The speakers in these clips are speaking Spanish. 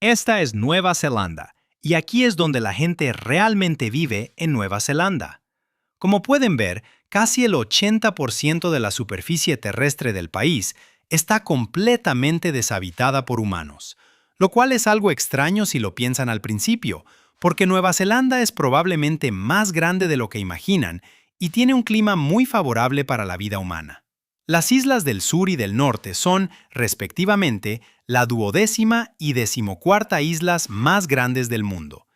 Esta es Nueva Zelanda, y aquí es donde la gente realmente vive en Nueva Zelanda. Como pueden ver, casi el 80% de la superficie terrestre del país está completamente deshabitada por humanos, lo cual es algo extraño si lo piensan al principio, porque Nueva Zelanda es probablemente más grande de lo que imaginan y tiene un clima muy favorable para la vida humana. Las islas del sur y del norte son, respectivamente, la 12ª y 14ª islas más grandes del mundo,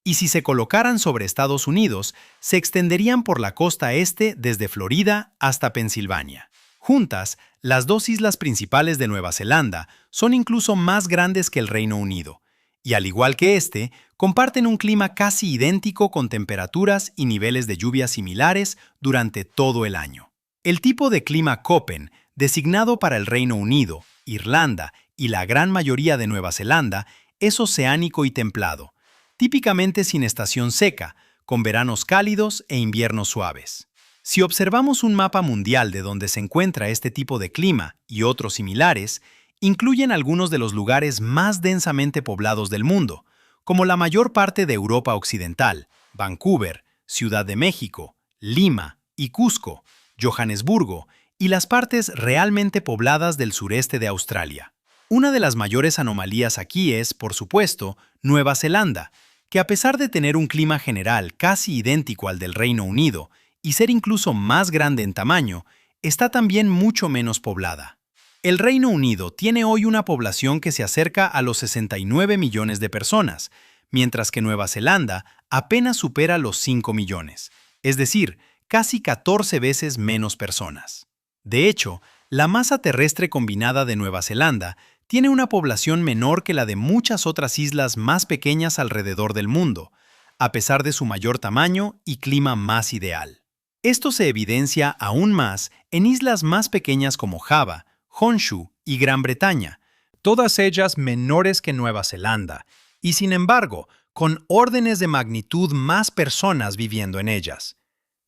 y si se colocaran sobre Estados Unidos, se extenderían por la costa este desde Florida hasta Pensilvania. Juntas, las dos islas principales de Nueva Zelanda son incluso más grandes que el Reino Unido, y al igual que este, comparten un clima casi idéntico con temperaturas y niveles de lluvia similares durante todo el año. El tipo de clima Köppen, designado para el Reino Unido, Irlanda y la gran mayoría de Nueva Zelanda, es oceánico y templado, típicamente sin estación seca, con veranos cálidos e inviernos suaves. Si observamos un mapa mundial de donde se encuentra este tipo de clima y otros similares, incluyen algunos de los lugares más densamente poblados del mundo, como la mayor parte de Europa Occidental, Vancouver, Ciudad de México, Lima y Cusco, Johannesburgo y las partes realmente pobladas del sureste de Australia. Una de las mayores anomalías aquí es, por supuesto, Nueva Zelanda, que a pesar de tener un clima general casi idéntico al del Reino Unido y ser incluso más grande en tamaño, está también mucho menos poblada. El Reino Unido tiene hoy una población que se acerca a los 69 millones de personas, mientras que Nueva Zelanda apenas supera los 5 millones, es decir, casi 14 veces menos personas. De hecho, la masa terrestre combinada de Nueva Zelanda tiene una población menor que la de muchas otras islas más pequeñas alrededor del mundo, a pesar de su mayor tamaño y clima más ideal. Esto se evidencia aún más en islas más pequeñas como Java, Honshu y Gran Bretaña, todas ellas menores que Nueva Zelanda, y sin embargo, con órdenes de magnitud más personas viviendo en ellas.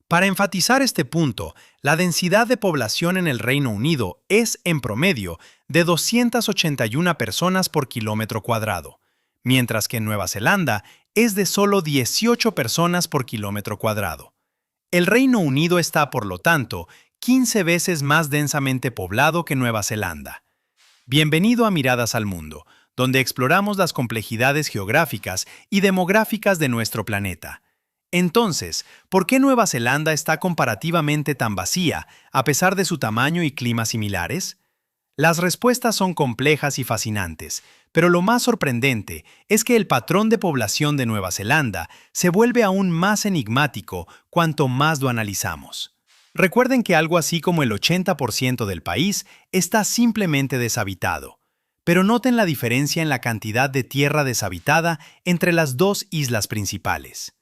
Para enfatizar este punto, la densidad de población en el Reino Unido es, en promedio, de 281 personas por kilómetro cuadrado, mientras que en Nueva Zelanda es de solo 18 personas por kilómetro cuadrado. El Reino Unido está, por lo tanto, 15 veces más densamente poblado que Nueva Zelanda. Bienvenido a Miradas al Mundo, donde exploramos las complejidades geográficas y demográficas de nuestro planeta. Entonces, ¿por qué Nueva Zelanda está comparativamente tan vacía, a pesar de su tamaño y clima similares? Las respuestas son complejas y fascinantes, pero lo más sorprendente es que el patrón de población de Nueva Zelanda se vuelve aún más enigmático cuanto más lo analizamos. Recuerden que algo así como el 80% del país está simplemente deshabitado, pero noten la diferencia en la cantidad de tierra deshabitada entre las dos islas principales.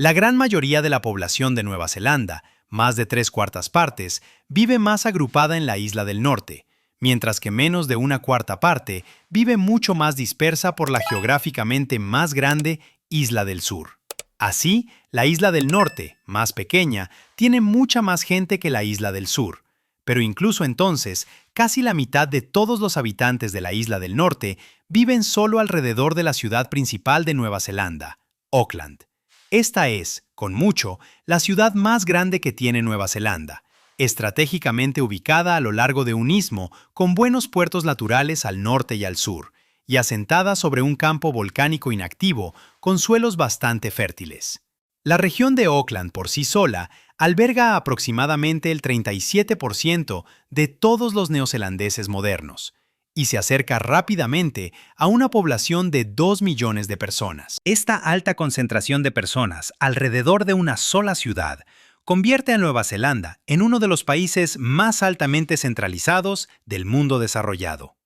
La gran mayoría de la población de Nueva Zelanda, más de 3/4 partes, vive más agrupada en la isla del norte, mientras que menos de 1/4 parte vive mucho más dispersa por la geográficamente más grande isla del sur. Así, la isla del norte, más pequeña, tiene mucha más gente que la isla del sur, pero incluso entonces, casi la mitad de todos los habitantes de la isla del norte viven solo alrededor de la ciudad principal de Nueva Zelanda, Auckland. Esta es, con mucho, la ciudad más grande que tiene Nueva Zelanda, estratégicamente ubicada a lo largo de un istmo con buenos puertos naturales al norte y al sur, y asentada sobre un campo volcánico inactivo con suelos bastante fértiles. La región de Auckland por sí sola alberga aproximadamente el 37% de todos los neozelandeses modernos, y se acerca rápidamente a una población de 2 millones de personas. Esta alta concentración de personas alrededor de una sola ciudad convierte a Nueva Zelanda en uno de los países más altamente centralizados del mundo desarrollado.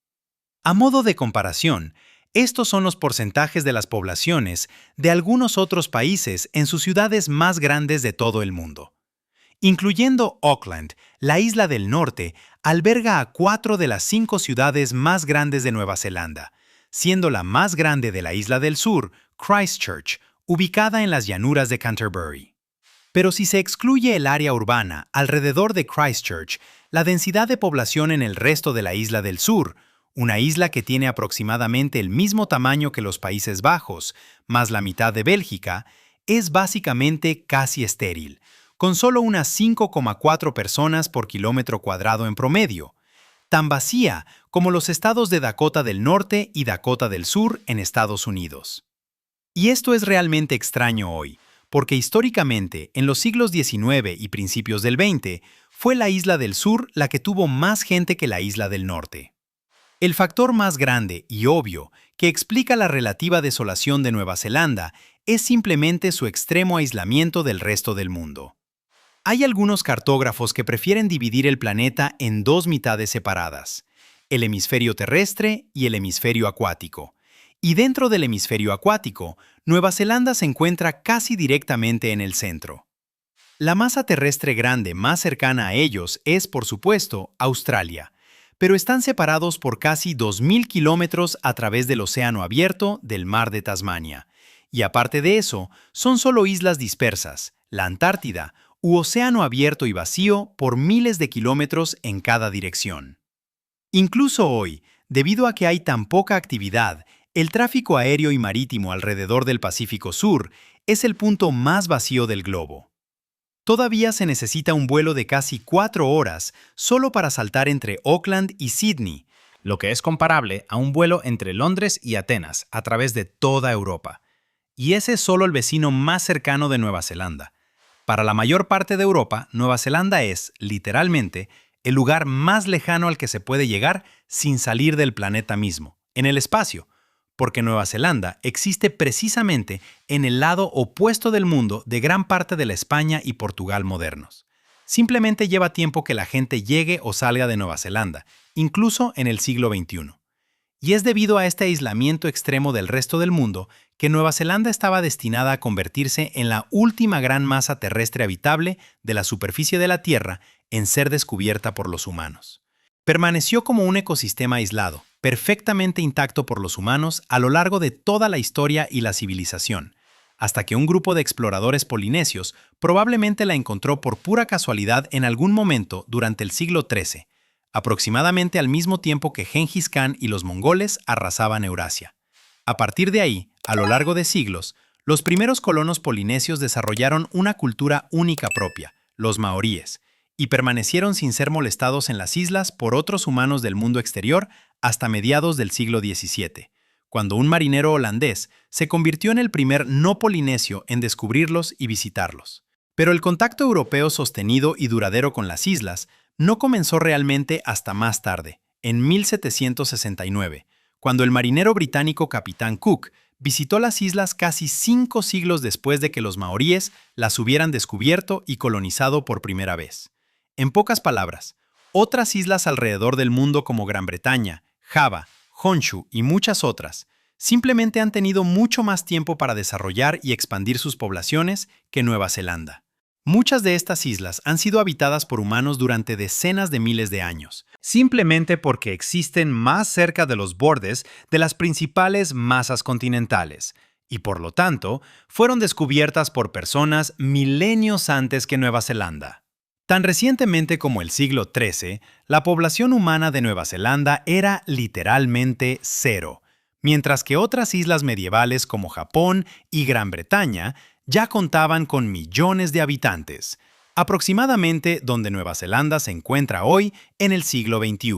A modo de comparación, estos son los porcentajes de las poblaciones de algunos otros países en sus ciudades más grandes de todo el mundo. Incluyendo Auckland, la isla del norte alberga a 4 de las 5 ciudades más grandes de Nueva Zelanda, siendo la más grande de la isla del sur, Christchurch, ubicada en las llanuras de Canterbury. Pero si se excluye el área urbana alrededor de Christchurch, la densidad de población en el resto de la isla del sur, una isla que tiene aproximadamente el mismo tamaño que los Países Bajos, más la mitad de Bélgica, es básicamente casi estéril, con solo unas 5,4 personas por kilómetro cuadrado en promedio, tan vacía como los estados de Dakota del Norte y Dakota del Sur en Estados Unidos. Y esto es realmente extraño hoy, porque históricamente, en los siglos XIX y principios del XX, fue la isla del sur la que tuvo más gente que la isla del norte. El factor más grande y obvio que explica la relativa desolación de Nueva Zelanda es simplemente su extremo aislamiento del resto del mundo. Hay algunos cartógrafos que prefieren dividir el planeta en dos mitades separadas, el hemisferio terrestre y el hemisferio acuático. Y dentro del hemisferio acuático, Nueva Zelanda se encuentra casi directamente en el centro. La masa terrestre grande más cercana a ellos es, por supuesto, Australia, pero están separados por casi 2.000 kilómetros a través del océano abierto del mar de Tasmania. Y aparte de eso, son solo islas dispersas, la Antártida, u océano abierto y vacío por miles de kilómetros en cada dirección. Incluso hoy, debido a que hay tan poca actividad, el tráfico aéreo y marítimo alrededor del Pacífico Sur es el punto más vacío del globo. Todavía se necesita un vuelo de casi 4 horas solo para saltar entre Auckland y Sydney, lo que es comparable a un vuelo entre Londres y Atenas a través de toda Europa. Y ese es solo el vecino más cercano de Nueva Zelanda. Para la mayor parte de Europa, Nueva Zelanda es, literalmente, el lugar más lejano al que se puede llegar sin salir del planeta mismo, en el espacio, porque Nueva Zelanda existe precisamente en el lado opuesto del mundo de gran parte de la España y Portugal modernos. Simplemente lleva tiempo que la gente llegue o salga de Nueva Zelanda, incluso en el siglo XXI. Y es debido a este aislamiento extremo del resto del mundo que Nueva Zelanda estaba destinada a convertirse en la última gran masa terrestre habitable de la superficie de la Tierra en ser descubierta por los humanos. Permaneció como un ecosistema aislado, perfectamente intacto por los humanos a lo largo de toda la historia y la civilización, hasta que un grupo de exploradores polinesios probablemente la encontró por pura casualidad en algún momento durante el siglo XIII, aproximadamente al mismo tiempo que Gengis Khan y los mongoles arrasaban Eurasia. A partir de ahí, a lo largo de siglos, los primeros colonos polinesios desarrollaron una cultura única propia, los maoríes, y permanecieron sin ser molestados en las islas por otros humanos del mundo exterior hasta mediados del siglo XVII, cuando un marinero holandés se convirtió en el primer no polinesio en descubrirlos y visitarlos. Pero el contacto europeo sostenido y duradero con las islas no comenzó realmente hasta más tarde, en 1769, cuando el marinero británico Capitán Cook visitó las islas casi 5 siglos después de que los maoríes las hubieran descubierto y colonizado por primera vez. En pocas palabras, otras islas alrededor del mundo como Gran Bretaña, Java, Honshu y muchas otras, simplemente han tenido mucho más tiempo para desarrollar y expandir sus poblaciones que Nueva Zelanda. Muchas de estas islas han sido habitadas por humanos durante decenas de miles de años, simplemente porque existen más cerca de los bordes de las principales masas continentales, y por lo tanto, fueron descubiertas por personas milenios antes que Nueva Zelanda. Tan recientemente como el siglo XIII, la población humana de Nueva Zelanda era literalmente cero, mientras que otras islas medievales como Japón y Gran Bretaña ya contaban con millones de habitantes, aproximadamente donde Nueva Zelanda se encuentra hoy en el siglo XXI.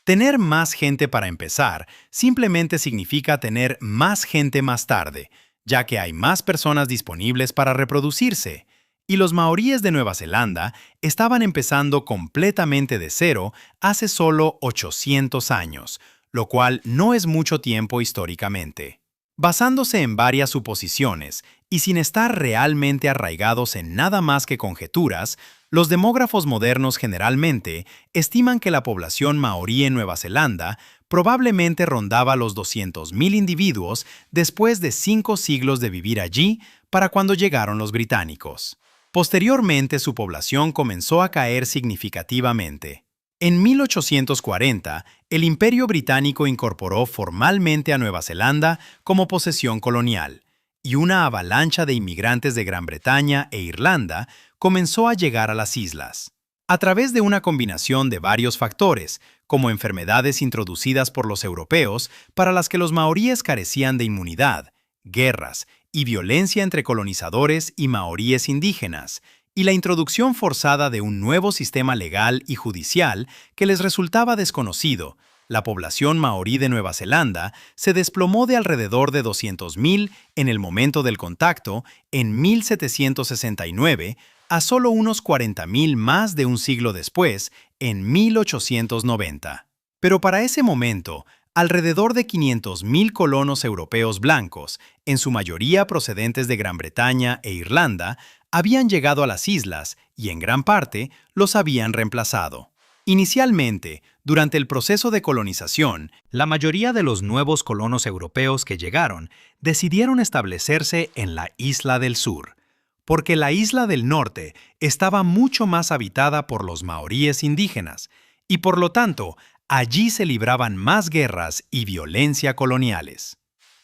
Tener más gente para empezar simplemente significa tener más gente más tarde, ya que hay más personas disponibles para reproducirse. Y los maoríes de Nueva Zelanda estaban empezando completamente de cero hace solo 800 años, lo cual no es mucho tiempo históricamente. Basándose en varias suposiciones y sin estar realmente arraigados en nada más que conjeturas, los demógrafos modernos generalmente estiman que la población maorí en Nueva Zelanda probablemente rondaba los 200.000 individuos después de 5 siglos de vivir allí para cuando llegaron los británicos. Posteriormente, su población comenzó a caer significativamente. En 1840, el Imperio Británico incorporó formalmente a Nueva Zelanda como posesión colonial, y una avalancha de inmigrantes de Gran Bretaña e Irlanda comenzó a llegar a las islas. A través de una combinación de varios factores, como enfermedades introducidas por los europeos para las que los maoríes carecían de inmunidad, guerras y violencia entre colonizadores y maoríes indígenas, y la introducción forzada de un nuevo sistema legal y judicial que les resultaba desconocido. La población maorí de Nueva Zelanda se desplomó de alrededor de 200.000 en el momento del contacto en 1769 a solo unos 40.000 más de un siglo después, en 1890. Pero para ese momento, alrededor de 500.000 colonos europeos blancos, en su mayoría procedentes de Gran Bretaña e Irlanda, habían llegado a las islas y en gran parte los habían reemplazado. Inicialmente, durante el proceso de colonización, la mayoría de los nuevos colonos europeos que llegaron decidieron establecerse en la Isla del Sur, porque la Isla del Norte estaba mucho más habitada por los maoríes indígenas, y por lo tanto, allí se libraban más guerras y violencia coloniales.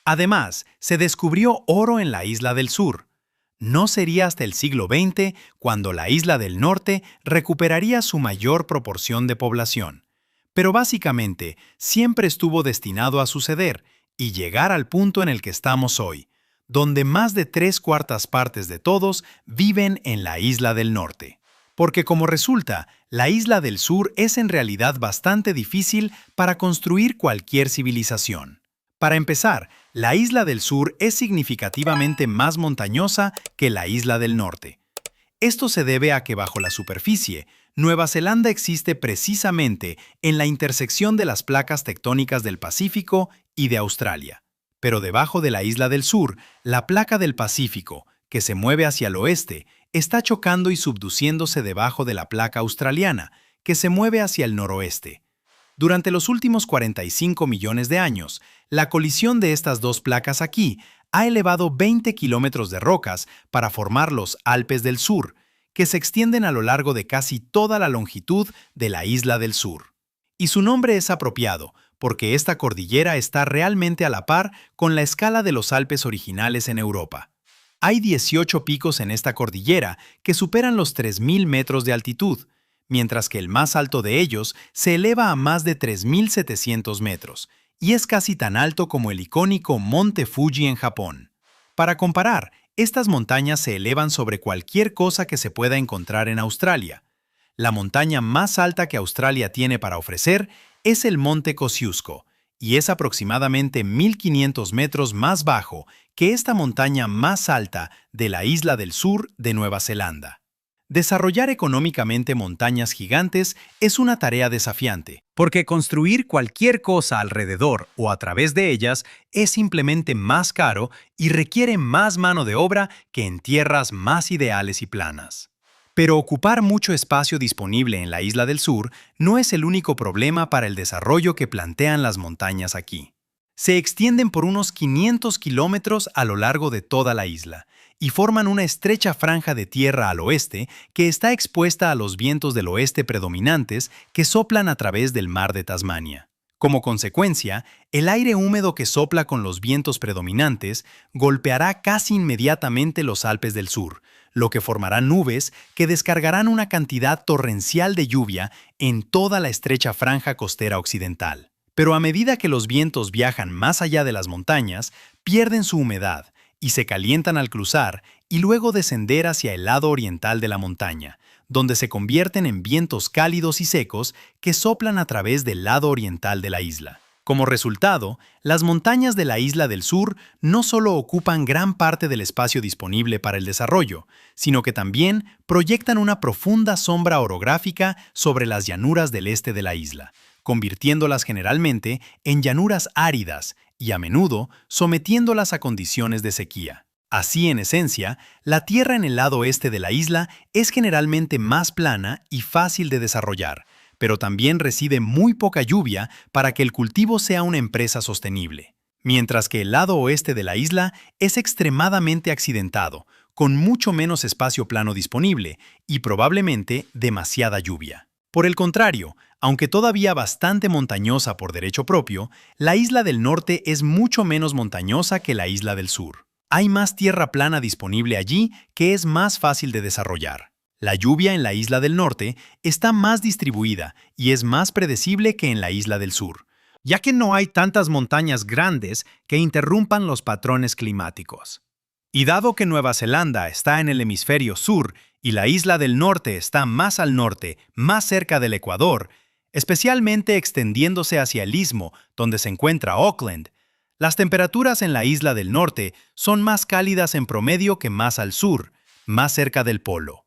Además, se descubrió oro en la Isla del Sur. No sería hasta el siglo XX cuando la Isla del Norte recuperaría su mayor proporción de población. Pero básicamente, siempre estuvo destinado a suceder y llegar al punto en el que estamos hoy, donde más de 3/4 partes de todos viven en la Isla del Norte. Porque como resulta, la Isla del Sur es en realidad bastante difícil para construir cualquier civilización. Para empezar, la Isla del Sur es significativamente más montañosa que la Isla del Norte. Esto se debe a que bajo la superficie, Nueva Zelanda existe precisamente en la intersección de las placas tectónicas del Pacífico y de Australia. Pero debajo de la Isla del Sur, la placa del Pacífico, que se mueve hacia el oeste, está chocando y subduciéndose debajo de la placa australiana, que se mueve hacia el noroeste. Durante los últimos 45 millones de años, la colisión de estas dos placas aquí ha elevado 20 kilómetros de rocas para formar los Alpes del Sur, que se extienden a lo largo de casi toda la longitud de la Isla del Sur. Y su nombre es apropiado, porque esta cordillera está realmente a la par con la escala de los Alpes originales en Europa. Hay 18 picos en esta cordillera que superan los 3.000 metros de altitud, mientras que el más alto de ellos se eleva a más de 3.700 metros, y es casi tan alto como el icónico Monte Fuji en Japón. Para comparar, estas montañas se elevan sobre cualquier cosa que se pueda encontrar en Australia. La montaña más alta que Australia tiene para ofrecer es el Monte Kosciuszko, y es aproximadamente 1.500 metros más bajo que esta montaña más alta de la Isla del Sur de Nueva Zelanda. Desarrollar económicamente montañas gigantes es una tarea desafiante, porque construir cualquier cosa alrededor o a través de ellas es simplemente más caro y requiere más mano de obra que en tierras más ideales y planas. Pero ocupar mucho espacio disponible en la Isla del Sur no es el único problema para el desarrollo que plantean las montañas aquí. Se extienden por unos 500 kilómetros a lo largo de toda la isla, y forman una estrecha franja de tierra al oeste que está expuesta a los vientos del oeste predominantes que soplan a través del mar de Tasmania. Como consecuencia, el aire húmedo que sopla con los vientos predominantes golpeará casi inmediatamente los Alpes del Sur, lo que formará nubes que descargarán una cantidad torrencial de lluvia en toda la estrecha franja costera occidental. Pero a medida que los vientos viajan más allá de las montañas, pierden su humedad y se calientan al cruzar y luego descender hacia el lado oriental de la montaña, donde se convierten en vientos cálidos y secos que soplan a través del lado oriental de la isla. Como resultado, las montañas de la Isla del Sur no solo ocupan gran parte del espacio disponible para el desarrollo, sino que también proyectan una profunda sombra orográfica sobre las llanuras del este de la isla, convirtiéndolas generalmente en llanuras áridas y a menudo sometiéndolas a condiciones de sequía. Así, en esencia, la tierra en el lado este de la isla es generalmente más plana y fácil de desarrollar, pero también recibe muy poca lluvia para que el cultivo sea una empresa sostenible. Mientras que el lado oeste de la isla es extremadamente accidentado, con mucho menos espacio plano disponible y probablemente demasiada lluvia. Por el contrario, aunque todavía bastante montañosa por derecho propio, la Isla del Norte es mucho menos montañosa que la Isla del Sur. Hay más tierra plana disponible allí que es más fácil de desarrollar. La lluvia en la isla del norte está más distribuida y es más predecible que en la isla del sur, ya que no hay tantas montañas grandes que interrumpan los patrones climáticos. Y dado que Nueva Zelanda está en el hemisferio sur y la isla del norte está más al norte, más cerca del Ecuador, especialmente extendiéndose hacia el istmo donde se encuentra Auckland, las temperaturas en la isla del norte son más cálidas en promedio que más al sur, más cerca del polo.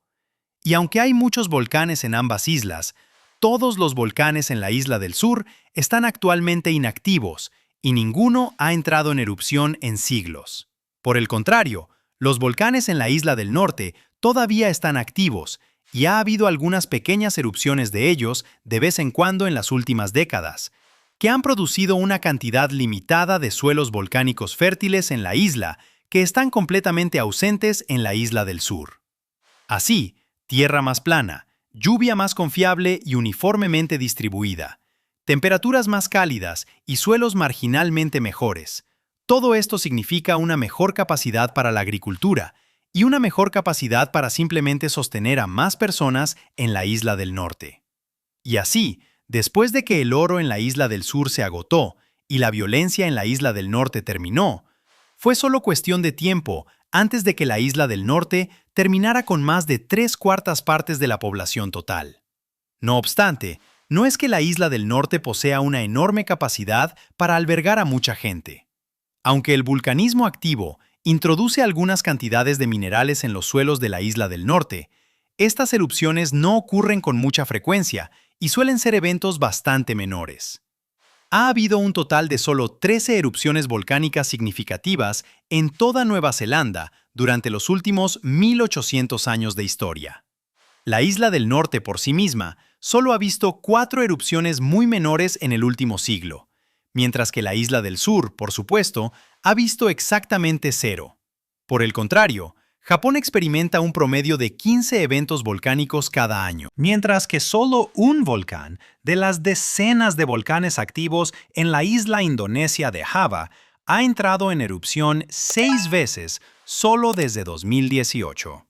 Y aunque hay muchos volcanes en ambas islas, todos los volcanes en la isla del sur están actualmente inactivos y ninguno ha entrado en erupción en siglos. Por el contrario, los volcanes en la isla del norte todavía están activos y ha habido algunas pequeñas erupciones de ellos de vez en cuando en las últimas décadas, que han producido una cantidad limitada de suelos volcánicos fértiles en la isla que están completamente ausentes en la isla del sur. Así, tierra más plana, lluvia más confiable y uniformemente distribuida, temperaturas más cálidas y suelos marginalmente mejores. Todo esto significa una mejor capacidad para la agricultura y una mejor capacidad para simplemente sostener a más personas en la isla del norte. Y así, después de que el oro en la isla del sur se agotó y la violencia en la isla del norte terminó, fue solo cuestión de tiempo antes de que la isla del norte terminara con más de 3/4 partes de la población total. No obstante, no es que la isla del norte posea una enorme capacidad para albergar a mucha gente. Aunque el vulcanismo activo introduce algunas cantidades de minerales en los suelos de la isla del norte, estas erupciones no ocurren con mucha frecuencia y suelen ser eventos bastante menores. Ha habido un total de solo 13 erupciones volcánicas significativas en toda Nueva Zelanda durante los últimos 1800 años de historia. La isla del norte por sí misma solo ha visto 4 erupciones muy menores en el último siglo, mientras que la isla del sur, por supuesto, ha visto exactamente 0. Por el contrario, Japón experimenta un promedio de 15 eventos volcánicos cada año, mientras que solo un volcán de las decenas de volcanes activos en la isla indonesia de Java ha entrado en erupción 6 veces solo desde 2018.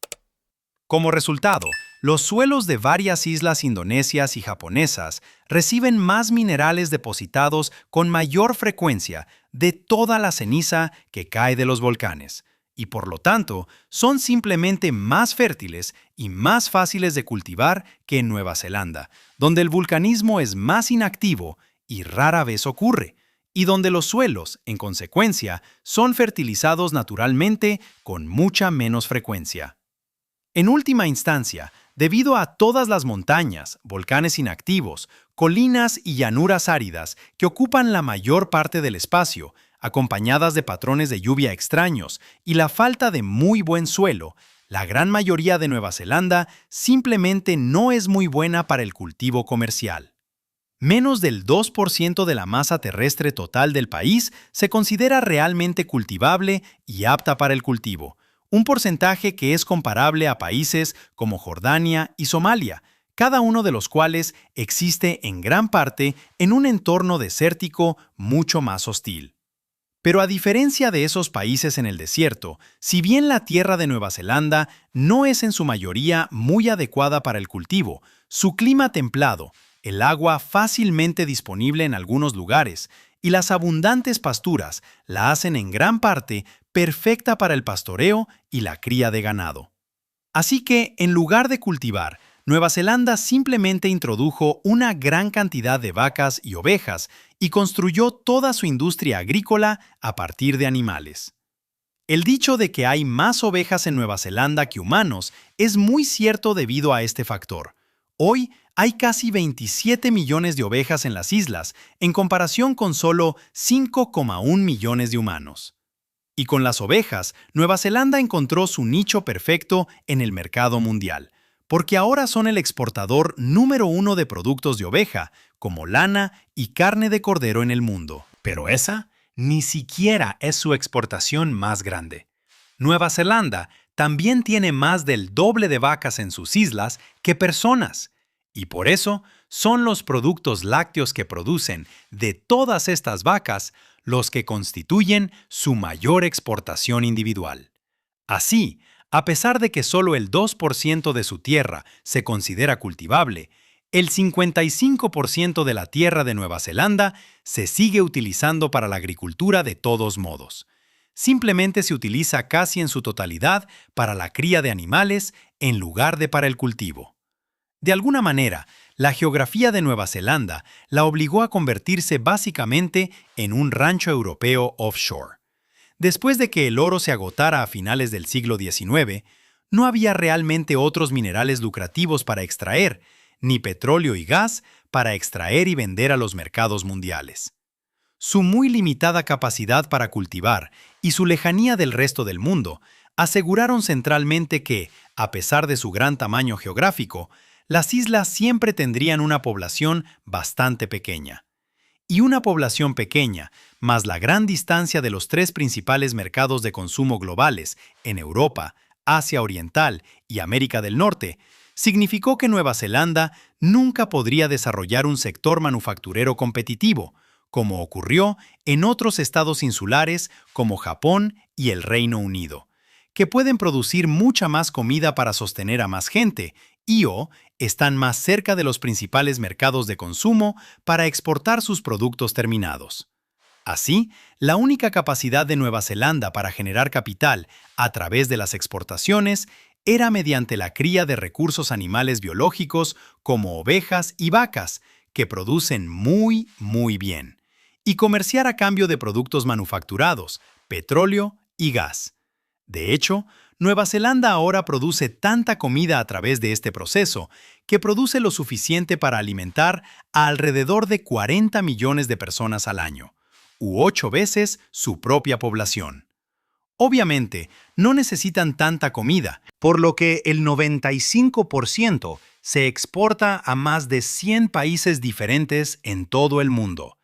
Como resultado, los suelos de varias islas indonesias y japonesas reciben más minerales depositados con mayor frecuencia de toda la ceniza que cae de los volcanes, y por lo tanto son simplemente más fértiles y más fáciles de cultivar que en Nueva Zelanda, donde el vulcanismo es más inactivo y rara vez ocurre, y donde los suelos, en consecuencia, son fertilizados naturalmente con mucha menos frecuencia. En última instancia, debido a todas las montañas, volcanes inactivos, colinas y llanuras áridas que ocupan la mayor parte del espacio, acompañadas de patrones de lluvia extraños y la falta de muy buen suelo, la gran mayoría de Nueva Zelanda simplemente no es muy buena para el cultivo comercial. Menos del 2% de la masa terrestre total del país se considera realmente cultivable y apta para el cultivo, un porcentaje que es comparable a países como Jordania y Somalia, cada uno de los cuales existe en gran parte en un entorno desértico mucho más hostil. Pero a diferencia de esos países en el desierto, si bien la tierra de Nueva Zelanda no es en su mayoría muy adecuada para el cultivo, su clima templado, el agua fácilmente disponible en algunos lugares y las abundantes pasturas la hacen en gran parte perfecta para el pastoreo y la cría de ganado. Así que, en lugar de cultivar, Nueva Zelanda simplemente introdujo una gran cantidad de vacas y ovejas y construyó toda su industria agrícola a partir de animales. El dicho de que hay más ovejas en Nueva Zelanda que humanos es muy cierto debido a este factor. Hoy hay casi 27 millones de ovejas en las islas, en comparación con solo 5,1 millones de humanos. Y con las ovejas, Nueva Zelanda encontró su nicho perfecto en el mercado mundial, porque ahora son el exportador número 1 de productos de oveja, como lana y carne de cordero en el mundo. Pero esa ni siquiera es su exportación más grande. Nueva Zelanda también tiene más del doble de vacas en sus islas que personas, y por eso son los productos lácteos que producen de todas estas vacas los que constituyen su mayor exportación individual. Así, A pesar de que solo el 2% de su tierra se considera cultivable, el 55% de la tierra de Nueva Zelanda se sigue utilizando para la agricultura de todos modos. Simplemente se utiliza casi en su totalidad para la cría de animales en lugar de para el cultivo. De alguna manera, la geografía de Nueva Zelanda la obligó a convertirse básicamente en un rancho europeo offshore. Después de que el oro se agotara a finales del siglo XIX, no había realmente otros minerales lucrativos para extraer, ni petróleo y gas para extraer y vender a los mercados mundiales. Su muy limitada capacidad para cultivar y su lejanía del resto del mundo aseguraron centralmente que, a pesar de su gran tamaño geográfico, las islas siempre tendrían una población bastante pequeña. Y una población pequeña, más la gran distancia de los tres principales mercados de consumo globales en Europa, Asia Oriental y América del Norte, significó que Nueva Zelanda nunca podría desarrollar un sector manufacturero competitivo, como ocurrió en otros estados insulares como Japón y el Reino Unido, que pueden producir mucha más comida para sostener a más gente y/o están más cerca de los principales mercados de consumo para exportar sus productos terminados. Así, la única capacidad de Nueva Zelanda para generar capital a través de las exportaciones era mediante la cría de recursos animales biológicos como ovejas y vacas, que producen muy bien, y comerciar a cambio de productos manufacturados, petróleo y gas. De hecho, Nueva Zelanda ahora produce tanta comida a través de este proceso que produce lo suficiente para alimentar a alrededor de 40 millones de personas al año, u 8 veces su propia población. Obviamente, no necesitan tanta comida, por lo que el 95% se exporta a más de 100 países diferentes en todo el mundo,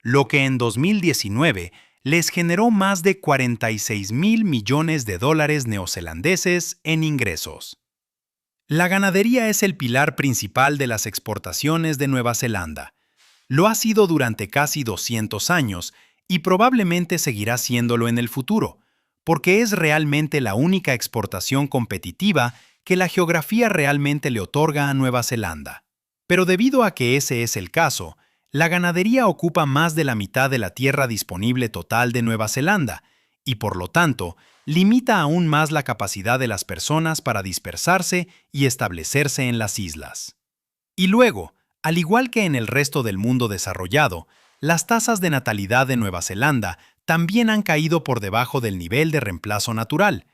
lo que en 2019 les generó más de 46,000 millones de dólares neozelandeses en ingresos. La ganadería es el pilar principal de las exportaciones de Nueva Zelanda. Lo ha sido durante casi 200 años y probablemente seguirá siéndolo en el futuro, porque es realmente la única exportación competitiva que la geografía realmente le otorga a Nueva Zelanda. Pero debido a que ese es el caso, la ganadería ocupa más de la mitad de la tierra disponible total de Nueva Zelanda y, por lo tanto, limita aún más la capacidad de las personas para dispersarse y establecerse en las islas. Y luego, al igual que en el resto del mundo desarrollado, las tasas de natalidad de Nueva Zelanda también han caído por debajo del nivel de reemplazo natural,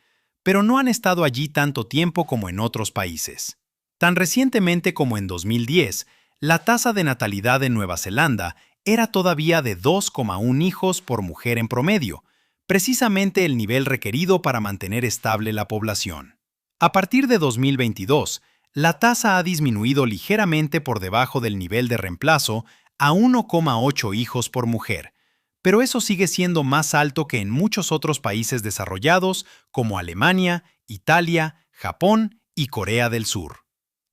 pero no han estado allí tanto tiempo como en otros países. Tan recientemente como en 2010, la tasa de natalidad en Nueva Zelanda era todavía de 2,1 hijos por mujer en promedio, precisamente el nivel requerido para mantener estable la población. A partir de 2022, la tasa ha disminuido ligeramente por debajo del nivel de reemplazo a 1,8 hijos por mujer, pero eso sigue siendo más alto que en muchos otros países desarrollados como Alemania, Italia, Japón y Corea del Sur.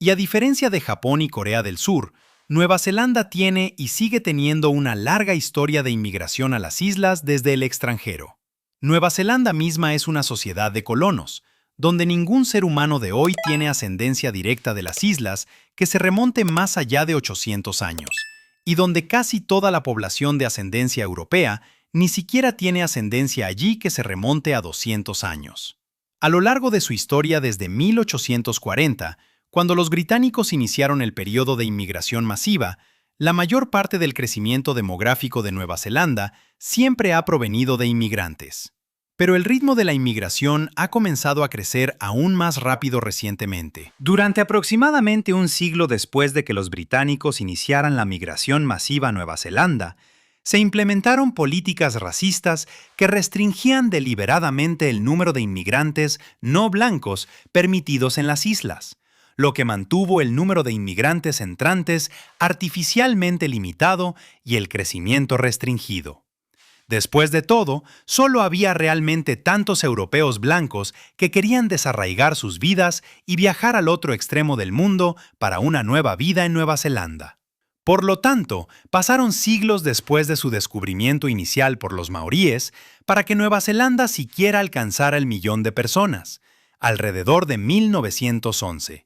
Y a diferencia de Japón y Corea del Sur, Nueva Zelanda tiene y sigue teniendo una larga historia de inmigración a las islas desde el extranjero. Nueva Zelanda misma es una sociedad de colonos, donde ningún ser humano de hoy tiene ascendencia directa de las islas que se remonte más allá de 800 años, y donde casi toda la población de ascendencia europea ni siquiera tiene ascendencia allí que se remonte a 200 años. A lo largo de su historia desde 1840, cuando los británicos iniciaron el periodo de inmigración masiva, la mayor parte del crecimiento demográfico de Nueva Zelanda siempre ha provenido de inmigrantes. Pero el ritmo de la inmigración ha comenzado a crecer aún más rápido recientemente. Durante aproximadamente un siglo después de que los británicos iniciaran la migración masiva a Nueva Zelanda, se implementaron políticas racistas que restringían deliberadamente el número de inmigrantes no blancos permitidos en las islas, lo que mantuvo el número de inmigrantes entrantes artificialmente limitado y el crecimiento restringido. Después de todo, solo había realmente tantos europeos blancos que querían desarraigar sus vidas y viajar al otro extremo del mundo para una nueva vida en Nueva Zelanda. Por lo tanto, pasaron siglos después de su descubrimiento inicial por los maoríes para que Nueva Zelanda siquiera alcanzara el 1 millón de personas, alrededor de 1911.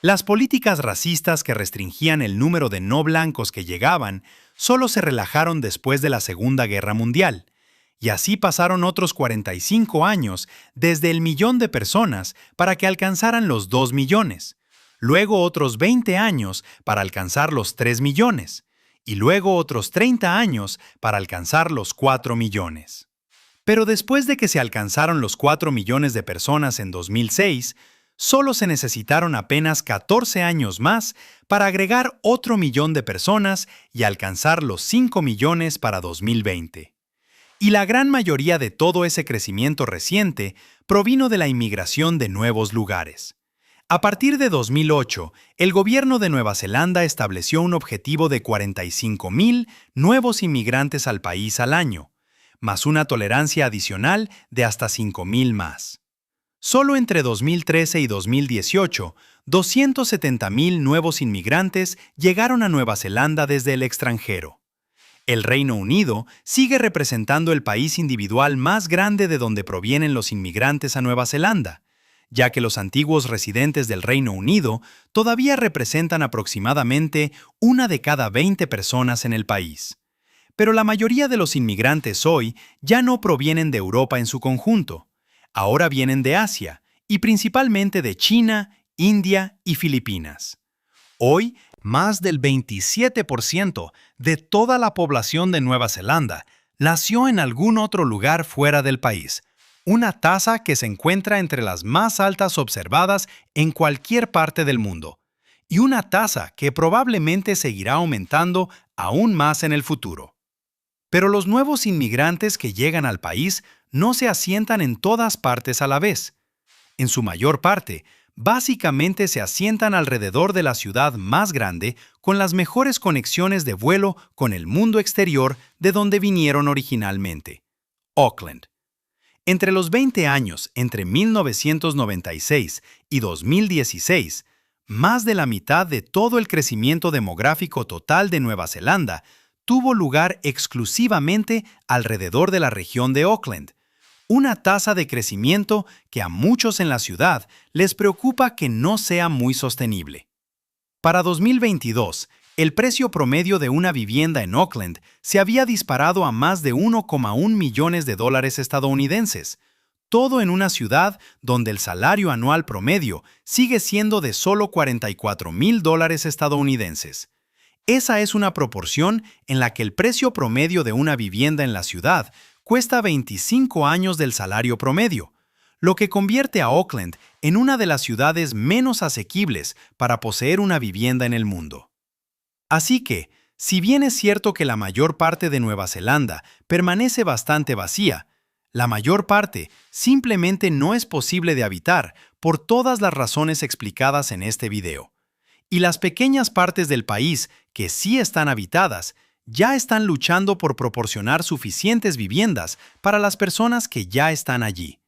Las políticas racistas que restringían el número de no blancos que llegaban solo se relajaron después de la Segunda Guerra Mundial, y así pasaron otros 45 años desde el 1.000.000 de personas para que alcanzaran los 2 millones, luego otros 20 años para alcanzar los 3 millones, y luego otros 30 años para alcanzar los 4 millones. Pero después de que se alcanzaron los 4 millones de personas en 2006, solo se necesitaron apenas 14 años más para agregar otro 1.000.000 de personas y alcanzar los 5 millones para 2020. Y la gran mayoría de todo ese crecimiento reciente provino de la inmigración de nuevos lugares. A partir de 2008, el gobierno de Nueva Zelanda estableció un objetivo de 45.000 nuevos inmigrantes al país al año, más una tolerancia adicional de hasta 5.000 más. Solo entre 2013 y 2018, 270.000 nuevos inmigrantes llegaron a Nueva Zelanda desde el extranjero. El Reino Unido sigue representando el país individual más grande de donde provienen los inmigrantes a Nueva Zelanda, ya que los antiguos residentes del Reino Unido todavía representan aproximadamente 1 de cada 20 personas en el país. Pero la mayoría de los inmigrantes hoy ya no provienen de Europa en su conjunto. Ahora vienen de Asia, y principalmente de China, India y Filipinas. Hoy, más del 27% de toda la población de Nueva Zelanda nació en algún otro lugar fuera del país, una tasa que se encuentra entre las más altas observadas en cualquier parte del mundo, y una tasa que probablemente seguirá aumentando aún más en el futuro. Pero los nuevos inmigrantes que llegan al país no se asientan en todas partes a la vez. En su mayor parte, básicamente se asientan alrededor de la ciudad más grande con las mejores conexiones de vuelo con el mundo exterior de donde vinieron originalmente, Auckland. Entre los 20 años entre 1996 y 2016, más de la mitad de todo el crecimiento demográfico total de Nueva Zelanda tuvo lugar exclusivamente alrededor de la región de Auckland, una tasa de crecimiento que a muchos en la ciudad les preocupa que no sea muy sostenible. Para 2022, el precio promedio de una vivienda en Auckland se había disparado a más de 1,1 millones de dólares estadounidenses, todo en una ciudad donde el salario anual promedio sigue siendo de solo $44,000 estadounidenses. Esa es una proporción en la que el precio promedio de una vivienda en la ciudad cuesta 25 años del salario promedio, lo que convierte a Auckland en una de las ciudades menos asequibles para poseer una vivienda en el mundo. Así que, si bien es cierto que la mayor parte de Nueva Zelanda permanece bastante vacía, la mayor parte simplemente no es posible de habitar por todas las razones explicadas en este video. Y las pequeñas partes del país que sí están habitadas ya están luchando por proporcionar suficientes viviendas para las personas que ya están allí.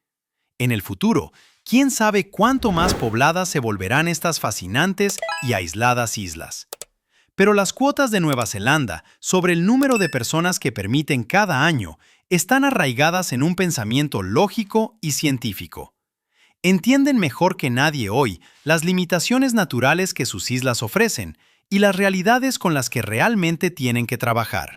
En el futuro, quién sabe cuánto más pobladas se volverán estas fascinantes y aisladas islas. Pero las cuotas de Nueva Zelanda sobre el número de personas que permiten cada año están arraigadas en un pensamiento lógico y científico. Entienden mejor que nadie hoy las limitaciones naturales que sus islas ofrecen y las realidades con las que realmente tienen que trabajar.